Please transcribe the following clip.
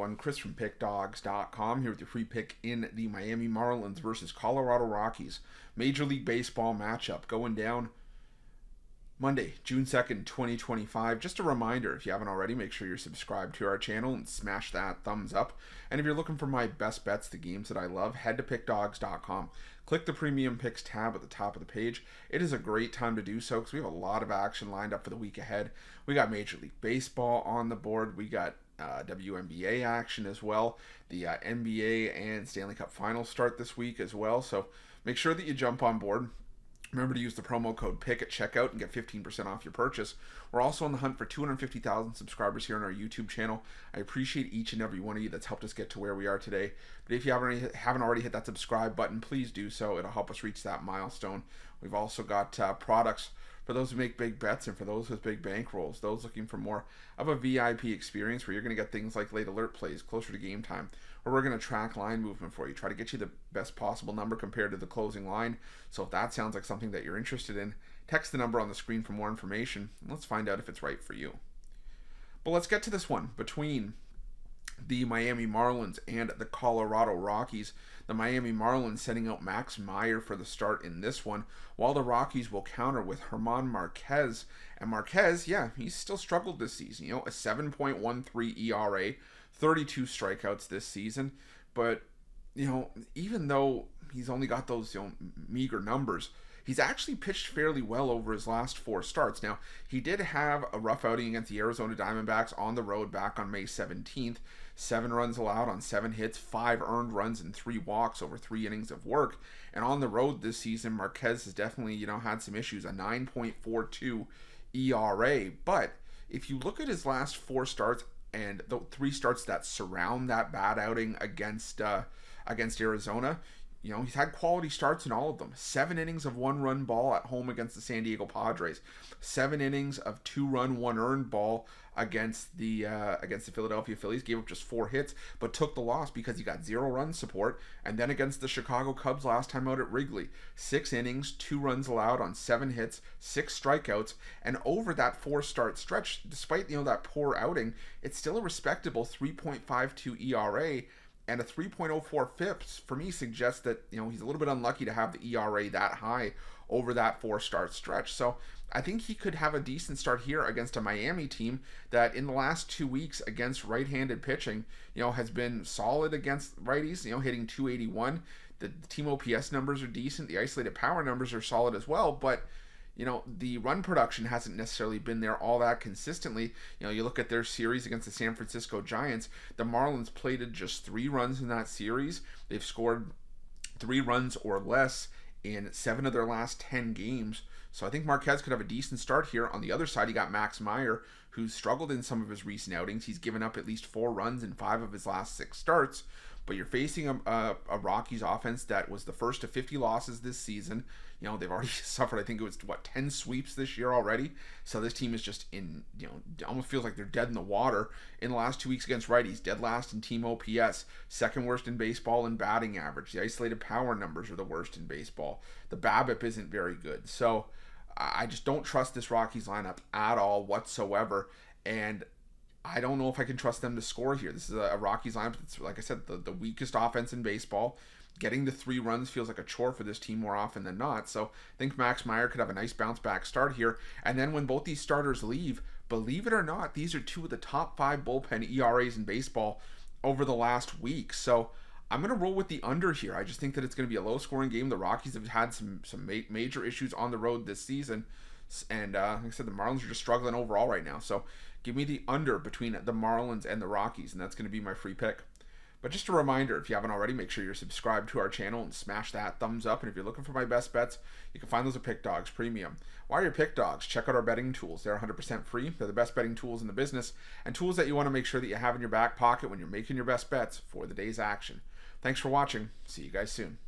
everyone. Chris from Pickdawgz.com here with your free pick in the Miami Marlins versus Colorado Rockies Major League Baseball matchup going down Monday, June 2nd, 2025. Just a reminder, if you haven't already, make sure you're subscribed to our channel and smash that thumbs up. And if you're looking for my best bets, the games that I love, head to Pickdawgz.com. Click the Premium Picks tab at the top of the page. It is a great time to do so because we have a lot of action lined up for the week ahead. We got Major League Baseball on the board. We got WNBA action as well. The NBA and Stanley Cup Finals start this week as well. So make sure that you jump on board. Remember to use the promo code PICK at checkout and get 15% off your purchase. We're also on the hunt for 250,000 subscribers here on our YouTube channel. I appreciate each and every one of you that's helped us get to where we are today. But if you haven't already hit that subscribe button, please do so. It'll help us reach that milestone. We've also got products for those who make big bets and for those with big bankrolls, those looking for more of a VIP experience where you're going to get things like late alert plays closer to game time, where we're going to track line movement for you, try to get you the best possible number compared to the closing line. So if that sounds like something that you're interested in, text the number on the screen for more information, and let's find out if it's right for you. But let's get to this one between the Miami Marlins and the Colorado Rockies. The Miami Marlins sending out Max Meyer for the start in this one, while the Rockies will counter with German Marquez. And Marquez, yeah, he's still struggled this season. You know, a 7.13 ERA, 32 strikeouts this season. But, you know, even though he's only got those, meager numbers, he's actually pitched fairly well over his last 4 starts. Now, he did have a rough outing against the Arizona Diamondbacks on the road back on May 17th. 7 runs allowed on 7 hits, 5 earned runs, and 3 walks over 3 innings of work. And on the road this season, Marquez has definitely, had some issues, a 9.42 ERA. But if you look at his last 4 starts and the 3 starts that surround that bad outing against Arizona, he's had quality starts in all of them. 7 innings of 1-run ball at home against the San Diego Padres. 7 innings of 2-run, 1-earned ball against the Philadelphia Phillies. Gave up just 4 hits, but took the loss because he got 0 run support. And then against the Chicago Cubs last time out at Wrigley, 6 innings, 2 runs allowed on 7 hits, 6 strikeouts. And over that 4-start stretch, despite that poor outing, it's still a respectable 3.52 ERA. And a 3.04 FIPS, for me, suggests that, he's a little bit unlucky to have the ERA that high over that 4-start stretch. So I think he could have a decent start here against a Miami team that in the last 2 weeks against right-handed pitching, has been solid against righties, hitting 281. The team OPS numbers are decent. The isolated power numbers are solid as well, but the run production hasn't necessarily been there all that consistently. You look at their series against the San Francisco Giants, the Marlins plated just 3 runs in that series. They've scored 3 runs or less in 7 of their last 10 games. So I think Marquez could have a decent start here. On the other side, you got Max Meyer, who's struggled in some of his recent outings. He's given up at least 4 runs in 5 of his last 6 starts. But you're facing a Rockies offense that was the first of 50 losses this season. They've already suffered, I think it was, 10 sweeps this year already. So this team is just in, almost feels like they're dead in the water. In the last 2 weeks against righties, dead last in team OPS, second worst in baseball in batting average. The isolated power numbers are the worst in baseball. The BABIP isn't very good. So I just don't trust this Rockies lineup at all whatsoever. And I don't know if I can trust them to score here. This is a Rockies lineup that's, like I said, the weakest offense in baseball. Getting the 3 runs feels like a chore for this team more often than not. So I think Max Meyer could have a nice bounce back start here. And then when both these starters leave, believe it or not, these are 2 of the top 5 bullpen ERAs in baseball over the last week. So I'm going to roll with the under here. I just think that it's going to be a low-scoring game. The Rockies have had some major issues on the road this season. And like I said, the Marlins are just struggling overall right now. So give me the under between the Marlins and the Rockies, and that's going to be my free pick. But just a reminder, if you haven't already, make sure you're subscribed to our channel and smash that thumbs up. And if you're looking for my best bets, you can find those at Pick Dawgz Premium. While you're Pick Dawgz, check out our betting tools. They're 100% free. They're the best betting tools in the business, and tools that you want to make sure that you have in your back pocket when you're making your best bets for the day's action. Thanks for watching. See you guys soon.